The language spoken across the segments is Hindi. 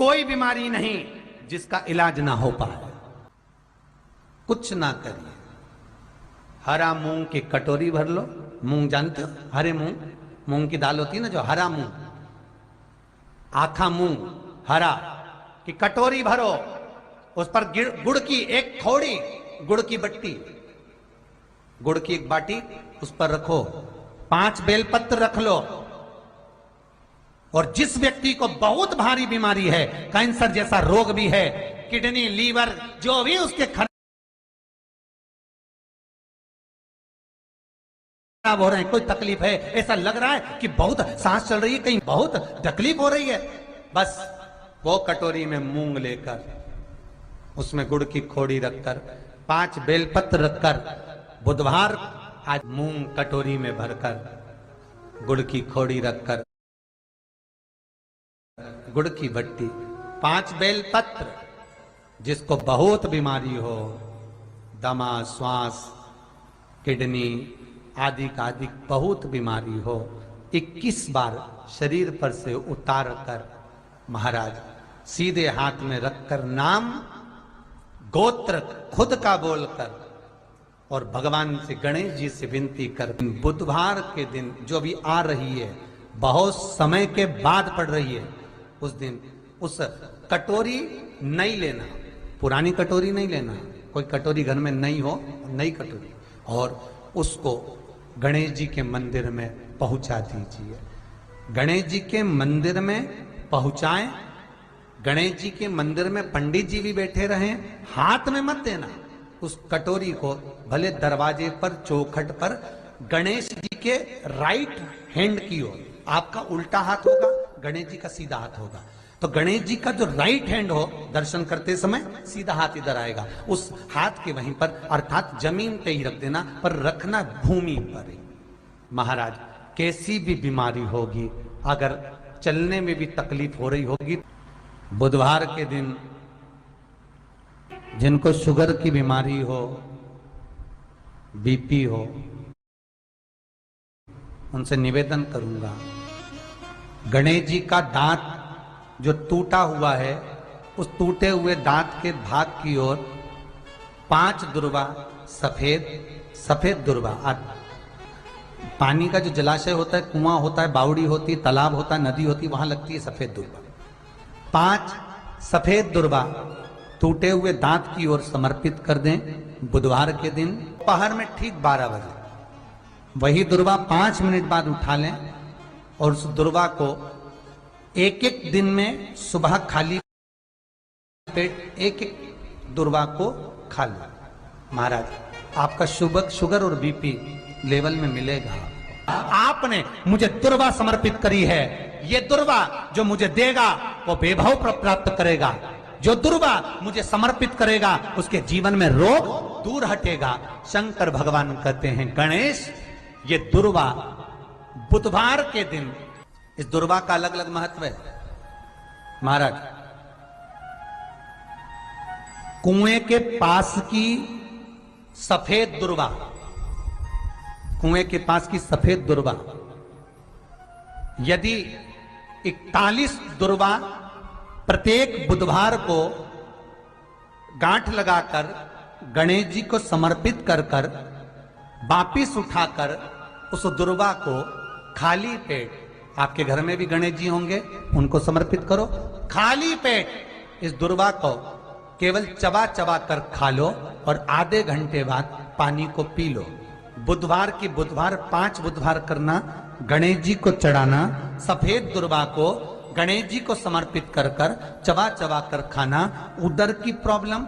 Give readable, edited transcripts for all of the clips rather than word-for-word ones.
कोई बीमारी नहीं जिसका इलाज ना हो पाए। कुछ ना करिए, हरा मूंग की कटोरी भर लो। मूंग जानते हो, हरे मूंग, मूंग की दाल होती है ना जो, हरा मूंग, आखा मूंग हरा की कटोरी भरो, उस पर गुड़ की एक थोड़ी, गुड़ की बट्टी, गुड़ की एक बाटी उस पर रखो, 5 बेलपत्र रख लो, और जिस व्यक्ति को बहुत भारी बीमारी है, कैंसर जैसा रोग भी है, किडनी लीवर जो भी उसके खराब हो रहे हैं, कोई तकलीफ है, ऐसा लग रहा है कि बहुत सांस चल रही है, कहीं बहुत तकलीफ हो रही है, बस वो कटोरी में मूंग लेकर, उसमें गुड़ की खोड़ी रखकर, 5 बेलपत्र रखकर, बुधवार आज मूंग कटोरी में भरकर, गुड़ की खोड़ी रखकर, गुड़ की भट्टी, 5 बेलपत्र, जिसको बहुत बीमारी हो, दमा, श्वास, किडनी आदि का आदि बहुत बीमारी हो, 21 बार शरीर पर से उतार कर महाराज सीधे हाथ में रखकर नाम गोत्र खुद का बोलकर और भगवान से, गणेश जी से विनती कर, बुधवार के दिन जो भी आ रही है, बहुत समय के बाद पड़ रही है, उस दिन उस कटोरी नहीं लेना, पुरानी कटोरी नहीं लेना, कोई कटोरी घर में नहीं हो, नई कटोरी, और उसको गणेश जी के मंदिर में पहुंचा दीजिए। गणेश जी के मंदिर में पहुंचाएं, गणेश जी के मंदिर में पंडित जी भी बैठे रहें, हाथ में मत देना उस कटोरी को, भले दरवाजे पर, चौखट पर, गणेश जी के राइट हैंड की ओर, आपका उल्टा हाथ होगा, गणेश जी का सीधा हाथ होगा, तो गणेश जी का जो राइट हैंड हो, दर्शन करते समय सीधा हाथ इधर आएगा, उस हाथ के वहीं पर, अर्थात जमीन पे ही रख देना, पर रखना भूमि पर ही। महाराज कैसी भी बीमारी होगी, अगर चलने में भी तकलीफ हो रही होगी, बुधवार के दिन जिनको शुगर की बीमारी हो, बीपी हो, उनसे निवेदन करूंगा, गणेश जी का दांत जो टूटा हुआ है, उस टूटे हुए दांत के भाग की ओर 5 दुर्वा, सफेद दुर्वा, पानी का जो जलाशय होता है, कुआं होता है, बावड़ी होती है, तालाब होता है, नदी होती है, वहां लगती है सफेद दुर्वा, 5 सफेद दुर्वा टूटे हुए दांत की ओर समर्पित कर दें। बुधवार के दिन दोपहर में ठीक 12 बजे वही दुर्वा 5 मिनट बाद उठा लें, और उस दुर्वा को एक दिन में सुबह खाली पेट एक दुर्वा को खा लो। महाराज आपका शुगर और बीपी लेवल में मिलेगा। आपने मुझे दुर्वा समर्पित करी है, ये दुर्वा जो मुझे देगा वो वैभव प्राप्त करेगा, जो दुर्वा मुझे समर्पित करेगा उसके जीवन में रोग दूर हटेगा। शंकर भगवान कहते हैं, गणेश ये दुर्वा बुधवार के दिन, इस दुर्वा का अलग अलग महत्व है। महाराज कुएं के पास की सफेद दुर्वा, कुएं के पास की सफेद दुर्वा, यदि 41 दुर्वा प्रत्येक बुधवार को गांठ लगाकर गणेश जी को समर्पित कर कर वापिस उठाकर उस दुर्वा को खाली पेट, आपके घर में भी गणेश जी होंगे, उनको समर्पित करो, खाली पेट इस दुर्वा को केवल चबा चबा कर खा लो, और आधे घंटे बाद पानी को पी लो। बुधवार की बुधवार 5 बुधवार करना, गणेश जी को चढ़ाना, सफेद दुर्वा को गणेश जी को समर्पित कर कर चबा चबा कर खाना। उदर की प्रॉब्लम,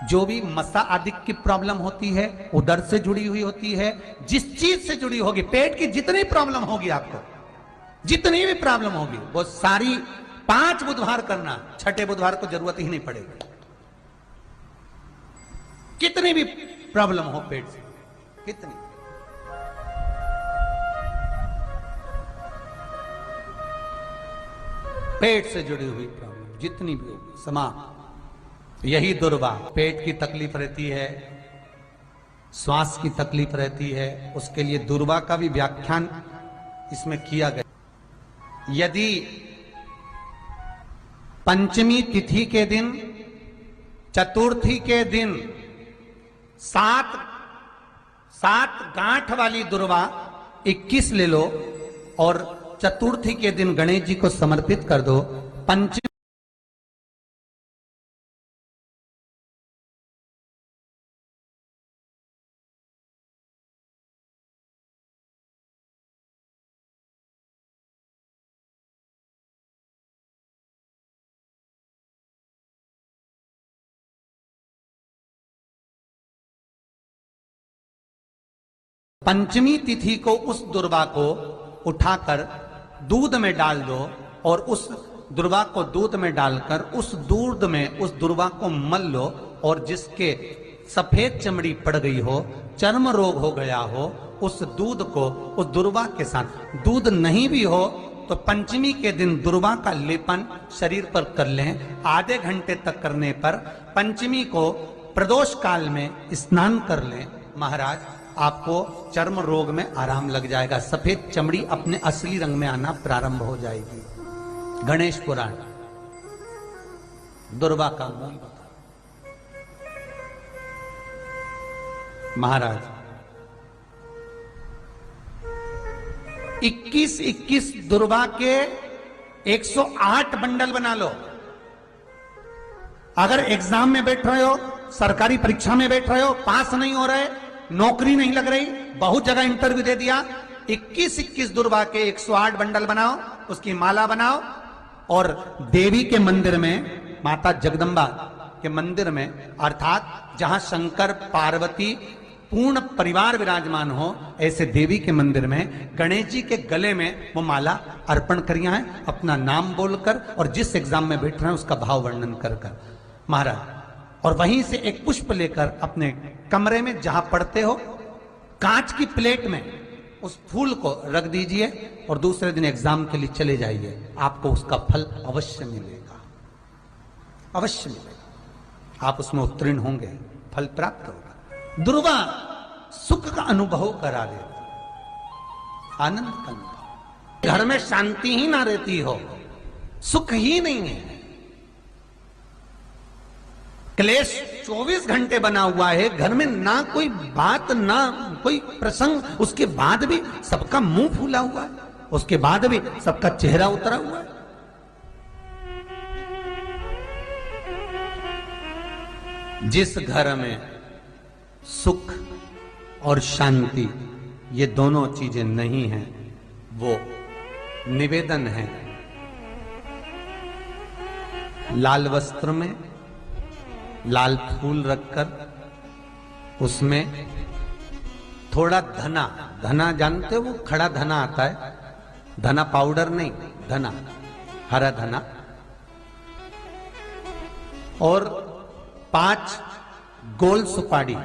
जो भी मसा आदि की प्रॉब्लम होती है, उदर से जुड़ी हुई होती है, जिस चीज से जुड़ी होगी, पेट की जितनी प्रॉब्लम होगी, आपको जितनी भी प्रॉब्लम होगी, वो सारी 5 बुधवार करना, 6ठे बुधवार को जरूरत ही नहीं पड़ेगी। कितनी भी प्रॉब्लम हो पेट से, कितनी, पेट से जुड़ी हुई प्रॉब्लम जितनी भी होगी समाप्त। यही दुर्वा, पेट की तकलीफ रहती है, श्वास की तकलीफ रहती है, उसके लिए दुर्वा का भी व्याख्यान इसमें किया गया। यदि पंचमी तिथि के दिन, चतुर्थी के दिन सात गांठ वाली दुर्वा 21 ले लो और चतुर्थी के दिन गणेश जी को समर्पित कर दो। पंचमी पंचमी तिथि को उस दुर्वा को उठाकर दूध में डाल दो और उस दुर्वा को दूध में डालकर उस दूध में उस दुर्वा को मल लो और जिसके सफेद चमड़ी पड़ गई हो, चर्म रोग हो गया हो, उस दूध को उस दुर्वा के साथ, दूध नहीं भी हो तो पंचमी के दिन दुर्वा का लेपन शरीर पर कर लें। आधे घंटे तक करने पर पंचमी को प्रदोष काल में स्नान कर लें। महाराज, आपको चर्म रोग में आराम लग जाएगा, सफेद चमड़ी अपने असली रंग में आना प्रारंभ हो जाएगी। गणेश पुराण दुर्वा का मूल बता। महाराज, 21 दुर्वा के 108 बंडल बना लो। अगर एग्जाम में बैठ रहे हो, सरकारी परीक्षा में बैठ रहे हो, पास नहीं हो रहे, नौकरी नहीं लग रही, बहुत जगह इंटरव्यू दे दिया, 21 दुर्वा के 108 बंडल बनाओ, उसकी माला बनाओ और देवी के मंदिर में, माता जगदम्बा के मंदिर में, अर्थात जहां शंकर पार्वती पूर्ण परिवार विराजमान हो, ऐसे देवी के मंदिर में गणेश जी के गले में वो माला अर्पण करिया है, अपना नाम बोलकर और जिस एग्जाम में बैठ रहे हैं उसका भाव वर्णन कर महाराज। और वहीं से एक पुष्प लेकर अपने कमरे में जहां पढ़ते हो, कांच की प्लेट में उस फूल को रख दीजिए और दूसरे दिन एग्जाम के लिए चले जाइए। आपको उसका फल अवश्य मिलेगा, अवश्य मिलेगा। आप उसमें उत्तीर्ण होंगे, फल प्राप्त होगा। दुर्वा सुख का अनुभव करा देता, आनंद का अनुभव। घर में शांति ही ना रहती हो, सुख ही नहीं है, क्लेश 24 घंटे बना हुआ है घर में, ना कोई बात ना कोई प्रसंग, उसके बाद भी सबका मुंह फूला हुआ है, उसके बाद भी सबका चेहरा उतरा हुआ है। जिस घर में सुख और शांति ये दोनों चीजें नहीं हैं, वो निवेदन है लाल वस्त्र में लाल फूल रखकर उसमें थोड़ा धना, धना जानते हो, वो खड़ा धना आता है, धना पाउडर नहीं, धना, हरा धना, और 5 गोल सुपारी,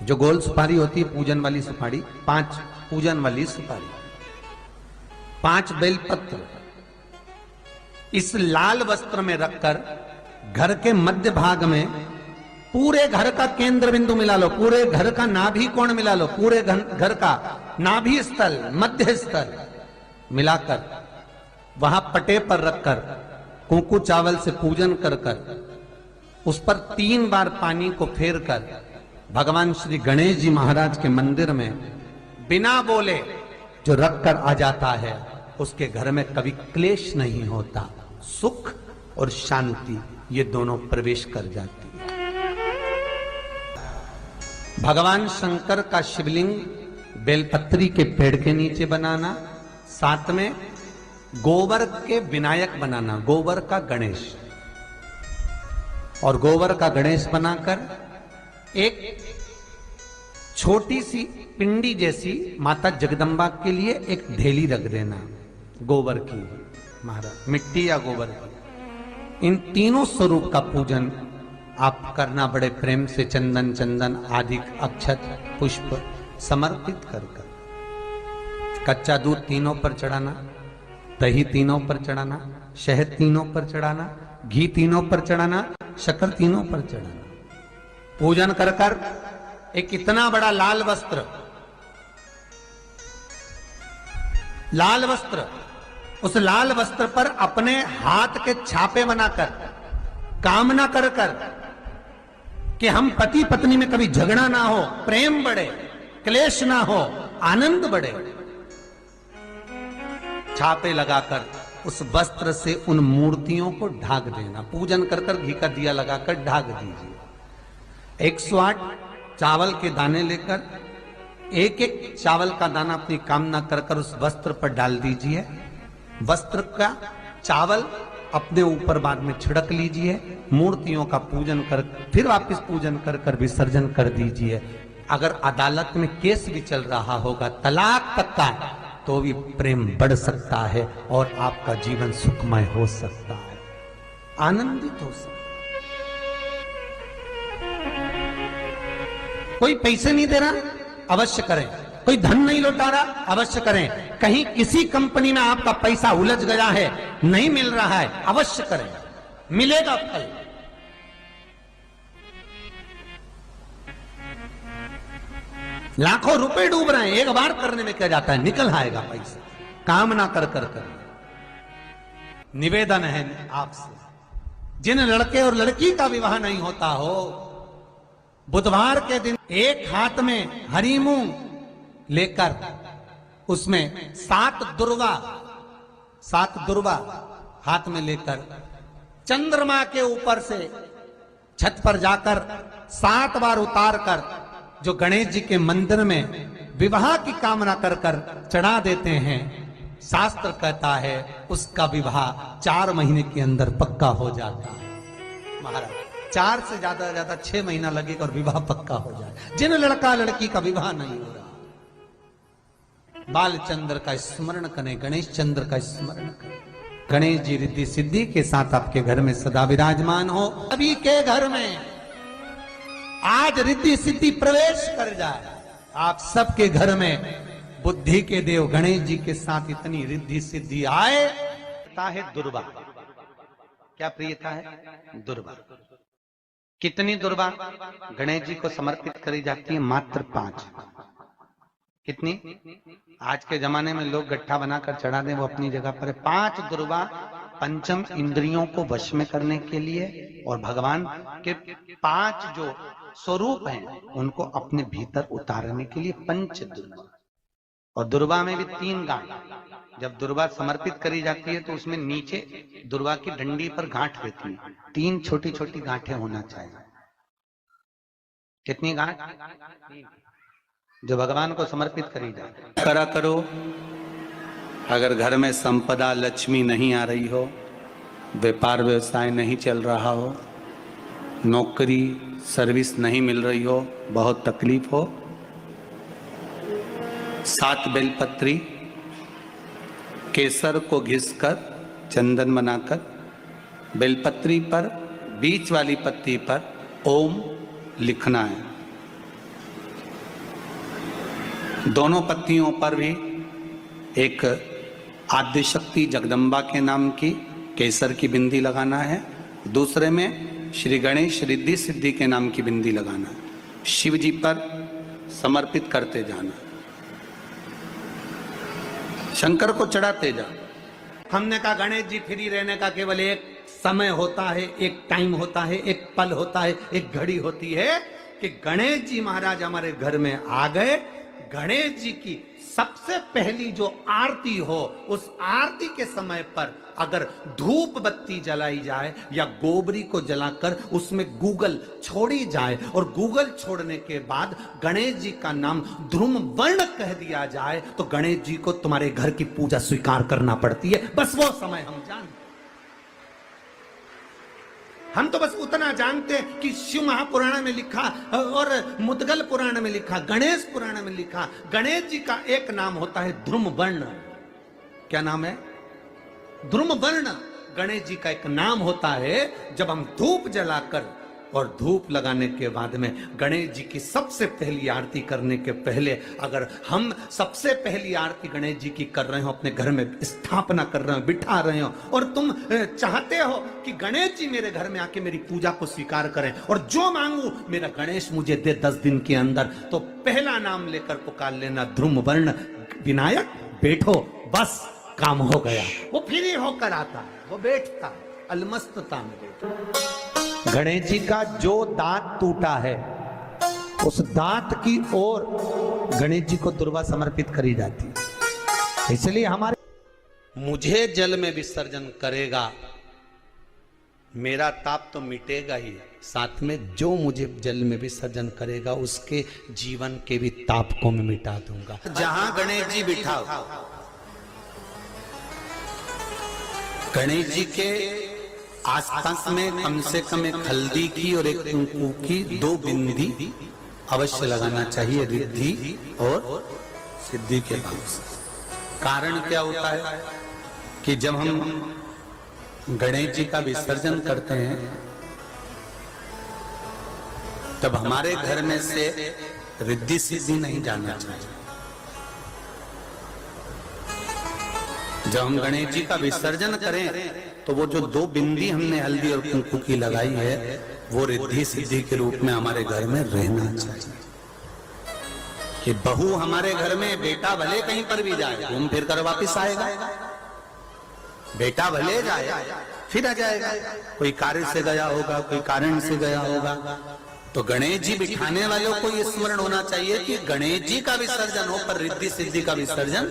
जो गोल सुपारी होती है पूजन वाली सुपारी, 5 पूजन वाली सुपारी, 5 बेलपत्र इस लाल वस्त्र में रखकर घर के मध्य भाग में पूरे घर का केंद्र बिंदु मिला लो, पूरे घर का नाभि कोण मिला लो, पूरे घर का नाभि स्थल, मध्य स्थल मिलाकर वहां पटे पर रखकर कुंकू चावल से पूजन कर उस पर 3 बार पानी को फेर कर भगवान श्री गणेश जी महाराज के मंदिर में बिना बोले जो रखकर आ जाता है, उसके घर में कभी क्लेश नहीं होता, सुख और शांति ये दोनों प्रवेश कर जाती है। भगवान शंकर का शिवलिंग बेलपत्री के पेड़ के नीचे बनाना, साथ में गोबर के विनायक बनाना, गोबर का गणेश, और गोबर का गणेश बनाकर एक छोटी सी पिंडी जैसी माता जगदम्बा के लिए एक ढेली रख देना गोबर की, महाराज मिट्टी या गोबर की। इन तीनों स्वरूप का पूजन आप करना बड़े प्रेम से, चंदन चंदन आदि अक्षत पुष्प समर्पित कर कच्चा दूध तीनों पर चढ़ाना, दही तीनों पर चढ़ाना, शहद तीनों पर चढ़ाना, घी तीनों पर चढ़ाना, शक्कर तीनों पर चढ़ाना। पूजन कर कर एक इतना बड़ा लाल वस्त्र उस लाल वस्त्र पर अपने हाथ के छापे बनाकर कामना कर कर कि हम पति पत्नी में कभी झगड़ा ना हो, प्रेम बढ़े, क्लेश ना हो, आनंद बढ़े। छापे लगाकर उस वस्त्र से उन मूर्तियों को ढाक देना। पूजन कर कर घी का दिया लगाकर ढाक दीजिए। 108 चावल के दाने लेकर एक एक चावल का दाना अपनी कामना कर कर उस वस्त्र पर डाल दीजिए। वस्त्र का चावल अपने ऊपर बाद में छिड़क लीजिए। मूर्तियों का पूजन कर फिर वापस पूजन कर कर विसर्जन कर दीजिए। अगर अदालत में केस भी चल रहा होगा तलाक तक का, तो भी प्रेम बढ़ सकता है और आपका जीवन सुखमय हो सकता है, आनंदित हो सकता है। कोई पैसे नहीं दे रहा, अवश्य करें। कोई धन नहीं लौटा रहा, अवश्य करें। कहीं किसी कंपनी में आपका पैसा उलझ गया है, नहीं मिल रहा है, अवश्य करें, मिलेगा फल। लाखों रुपए डूब रहे हैं, एक बार करने में क्या जाता है, निकल आएगा पैसा। कामना कर कर कर। निवेदन है आपसे, जिन लड़के और लड़की का विवाह नहीं होता हो, बुधवार के दिन एक हाथ में हरी मूंग लेकर उसमें 7 दुर्वा हाथ में लेकर चंद्रमा के ऊपर से छत पर जाकर 7 बार उतार कर जो गणेश जी के मंदिर में विवाह की कामना कर कर चढ़ा देते हैं, शास्त्र कहता है उसका विवाह 4 महीने के अंदर पक्का हो जाता है। महाराज 4 से ज्यादा 6 महीना लगेगा और विवाह पक्का हो जाए। जिन लड़का लड़की का विवाह नहीं हो रहा, बालचंद्र का स्मरण करें, गणेश चंद्र का स्मरण करें। गणेश जी रिद्धि सिद्धि के साथ आपके घर में सदा विराजमान हो। सभी के घर में आज रिद्धि सिद्धि प्रवेश कर जाए। आप सबके घर में बुद्धि के देव गणेश जी के साथ इतनी रिद्धि सिद्धि आए। है दुर्वा, क्या प्रियता है? दुर्वा। कितनी दुर्वा गणेश जी को समर्पित करी जाती है? मात्र 5। कितनी? आज के जमाने में लोग गट्ठा बनाकर चढ़ा दें, वो अपनी जगह पर है। 5 दुर्वा पंचम इंद्रियों को वश में करने के लिए और भगवान के 5 जो स्वरूप हैं उनको अपने भीतर उतारने के लिए 5 दुर्वा। और दुर्वा में भी 3 गांठ। जब दुर्वा समर्पित करी जाती है तो उसमें नीचे दुर्वा की डंडी पर गांठ रहती है, 3 छोटी छोटी गांठें होना चाहिए। कितनी गांठ? जो भगवान को समर्पित करी जाए। करा करो। अगर घर में संपदा लक्ष्मी नहीं आ रही हो, व्यापार व्यवसाय नहीं चल रहा हो, नौकरी सर्विस नहीं मिल रही हो, बहुत तकलीफ हो, 7 बेलपत्री केसर को घिसकर चंदन बनाकर बेलपत्री पर बीच वाली पत्ती पर ओम लिखना है। दोनों पत्तियों पर भी एक आद्यशक्ति जगदम्बा के नाम की केसर की बिंदी लगाना है, दूसरे में श्री गणेश रिद्धि सिद्धि के नाम की बिंदी लगाना है। शिव जी पर समर्पित करते जाना, शंकर को चढ़ाते जा। हमने कहा गणेश जी फ्री रहने का केवल एक समय होता है, एक टाइम होता है, एक पल होता है, एक घड़ी होती है कि गणेश जी महाराज हमारे घर में आ गए। गणेश जी की सबसे पहली जो आरती हो, उस आरती के समय पर अगर धूप बत्ती जलाई जाए या गोबरी को जलाकर उसमें गूगल छोड़ी जाए और गूगल छोड़ने के बाद गणेश जी का नाम ध्रुम वर्ण कह दिया जाए, तो गणेश जी को तुम्हारे घर की पूजा स्वीकार करना पड़ती है। बस वो समय हम जानते। हम तो बस उतना जानते हैं कि शिव महापुराण में लिखा और मुद्गल पुराण में लिखा, गणेश पुराण में लिखा, गणेश जी का एक नाम होता है ध्रुम वर्ण। क्या नाम है? ध्रुम वर्ण गणेश जी का एक नाम होता है। जब हम धूप जलाकर और धूप लगाने के बाद में गणेश जी की सबसे पहली आरती करने के पहले अगर हम सबसे पहली आरती गणेश जी की कर रहे हो, अपने घर में स्थापना कर रहे हो, बिठा रहे हो, और तुम चाहते हो कि गणेश जी मेरे घर में आके मेरी पूजा को स्वीकार करें और जो मांगू मेरा गणेश मुझे दे 10 दिन के अंदर, तो पहला नाम लेकर पुकार लेना ध्रुम वर्ण विनायक बैठो। बस काम हो गया, वो फ्री होकर आता है, वो बैठता है, अलमस्तता में बैठता। गणेश जी का जो दांत टूटा है उस दांत की ओर गणेश जी को दुर्वा समर्पित करी जाती है। इसलिए हमारे मुझे जल में विसर्जन करेगा, मेरा ताप तो मिटेगा ही, साथ में जो मुझे जल में विसर्जन करेगा उसके जीवन के भी ताप को मैं मिटा दूंगा। जहां गणेश जी बिठाओ, गणेश जी के आसपास में कम से कम एक हल्दी की और एक कुंकू की 2 बिंदी अवश्य लगाना चाहिए, रिद्धि और सिद्धि के भाव से। कारण क्या होता है कि जब हम गणेश जी का विसर्जन करते हैं तब हमारे घर में से रिद्धि सिद्धि नहीं जाना चाहिए। जब हम गणेश जी का विसर्जन करें तो वो जो 2 बिंदी हमने हल्दी और कुंकू की लगाई है वो रिद्धि सिद्धि के रूप में हमारे घर में रहना चाहिए। कि बहू हमारे घर में, बेटा भले कहीं पर भी जाए घूम फिर कर वापिस आएगा, बेटा भले जाए फिर आ जाएगा, कोई कार्य से गया होगा, कोई कारण से गया होगा। तो गणेश जी बिठाने वालों को ये स्मरण होना चाहिए कि गणेश जी का विसर्जन हो पर रिद्धि सिद्धि का विसर्जन।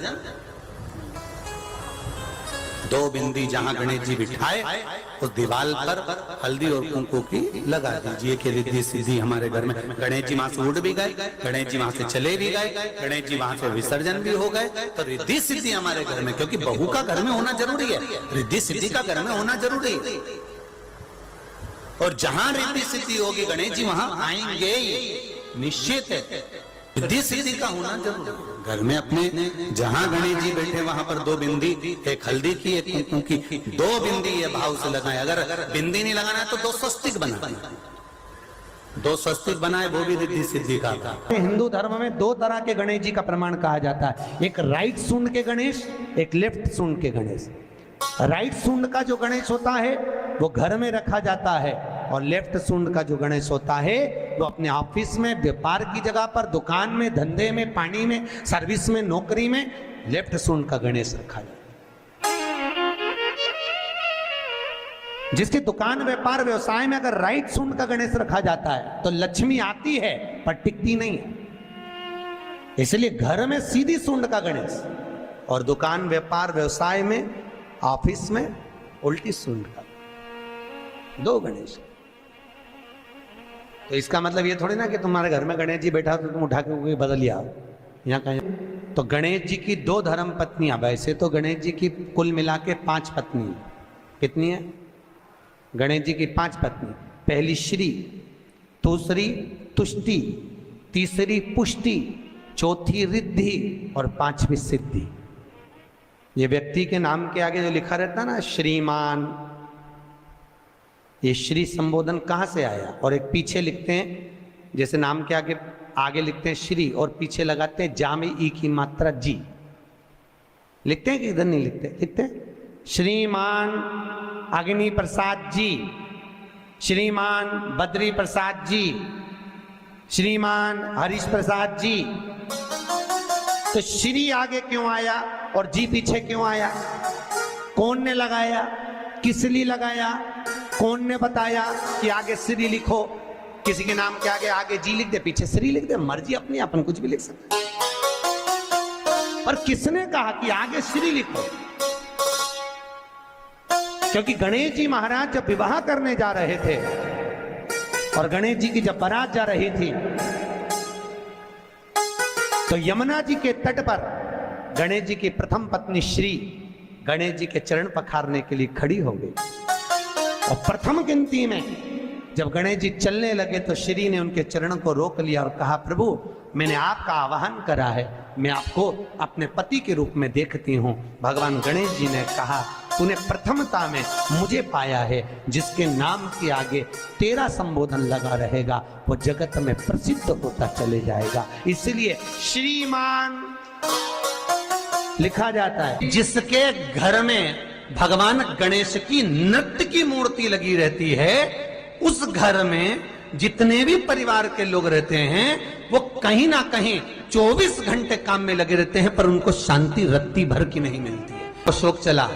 2 बिंदी जहां गणेश जी बिठाए उस दीवार पर हल्दी और कुंकू की लगा दीजिए कि रिद्धि सिद्धि हमारे घर में। गणेश जी वहां से उड़ भी गए, गणेश जी वहां से चले भी गए, गणेश जी वहां से विसर्जन भी हो गए, तो रिद्धि सिद्धि हमारे घर में, क्योंकि बहू का घर में होना जरूरी है, रिद्धि सिद्धि का घर में होना जरूरी है। और जहां रिद्धि सिद्धि होगी गणेश जी वहां आएंगे, निश्चित है, रिद्धि सिद्धि का होना जरूरी है। घर में अपने जहां गणेश जी बैठे वहां पर 2 बिंदी, एक हल्दी की एक कुंकू की, 2 बिंदी ये भाव से लगाए। अगर बिंदी नहीं लगाना है तो 2 स्वस्तिक बनाए, 2 स्वस्तिक बनाए, वो भी रिद्धि सिद्धि का। हिंदू धर्म में 2 तरह के गणेश जी का प्रमाण कहा जाता है, एक राइट सूंड के गणेश, एक लेफ्ट सूंड के गणेश। राइट सूंड का जो गणेश होता है वो घर में रखा जाता है, और लेफ्ट सूंड का जो गणेश होता है वो अपने ऑफिस में, व्यापार की जगह पर, दुकान में, धंधे में, पानी में, सर्विस में, नौकरी में लेफ्ट सूंड का गणेश रखा जाता है। जिसकी दुकान, व्यापार, व्यवसाय में अगर राइट सूंड का गणेश रखा जाता है तो लक्ष्मी आती है पर टिकती नहीं है। इसलिए घर में सीधी सूंड का गणेश और दुकान, व्यापार, व्यवसाय में, ऑफिस में उल्टी सूंड का, 2 गणेश। तो इसका मतलब ये थोड़ी ना कि तुम्हारे घर में गणेश जी बैठा तो तुम उठा के बदल लिया यहाँ कहीं। तो गणेश जी की 2 धर्म पत्नियां, वैसे तो गणेश जी की कुल मिला के 5 पत्नी, कितनी है गणेश जी की? 5 पत्नी। पहली श्री, दूसरी तुष्टि, तीसरी पुष्टि, चौथी रिद्धि और 5वीं सिद्धि। ये व्यक्ति के नाम के आगे जो लिखा रहता है ना श्रीमान, ये श्री संबोधन कहाँ से आया? और एक पीछे लिखते हैं, जैसे नाम के आगे लिखते हैं श्री और पीछे लगाते हैं जा में ई की मात्रा जी, लिखते हैं कि इधर नहीं लिखते? लिखते हैं श्रीमान अग्नि प्रसाद जी, श्रीमान बद्री प्रसाद जी, श्रीमान हरीश प्रसाद जी। तो श्री आगे क्यों आया और जी पीछे क्यों आया? कौन ने लगाया, किस लिए लगाया, कौन ने बताया कि आगे श्री लिखो? किसी के नाम के आगे जी लिख दे, पीछे श्री लिख दे, मर्जी अपनी, अपन कुछ भी लिख सकते। और किसने कहा कि आगे श्री लिखो? क्योंकि गणेश जी महाराज जब विवाह करने जा रहे थे और गणेश जी की जब बारात जा रही थी तो यमुना जी के तट पर गणेश जी की प्रथम पत्नी श्री गणेश जी के चरण पखारने के लिए खड़ी हो गई। और प्रथम गिनती में जब गणेश जी चलने लगे तो श्री ने उनके चरणों को रोक लिया और कहा, प्रभु मैंने आपका आवाहन करा है, मैं आपको अपने पति के रूप में देखती हूँ। भगवान गणेश जी ने कहा, तूने प्रथमता में मुझे पाया है, जिसके नाम के आगे तेरा संबोधन लगा रहेगा वो जगत में प्रसिद्ध होता चले जाएगा। इसलिए श्रीमान लिखा जाता है। जिसके घर में भगवान गणेश की नृत्य की मूर्ति लगी रहती है, उस घर में जितने भी परिवार के लोग रहते हैं वो कहीं ना कहीं 24 घंटे काम में लगे रहते हैं, पर उनको शांति रत्ती भर की नहीं मिलती है। तो शोक चला,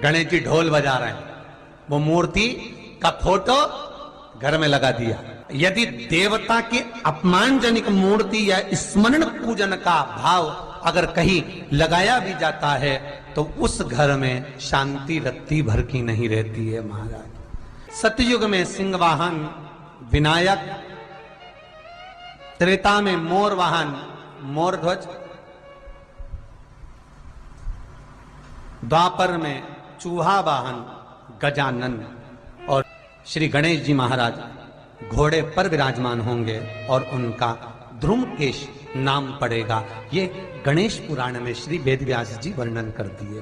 गणेश जी ढोल बजा रहे हैं, वो मूर्ति का फोटो घर में लगा दिया। यदि देवता की अपमानजनक मूर्ति या स्मरण पूजन का भाव अगर कहीं लगाया भी जाता है तो उस घर में शांति रत्ती भर की नहीं रहती है महाराज। सतयुग में सिंह वाहन विनायक, त्रेता में मोर वाहन मोर ध्वज, द्वापर में चूहा वाहन गजानन, और श्री गणेश जी महाराज घोड़े पर विराजमान होंगे और उनका ध्रुमकेश नाम पड़ेगा। ये गणेश पुराण में श्री वेद व्यास जी वर्णन कर दिए।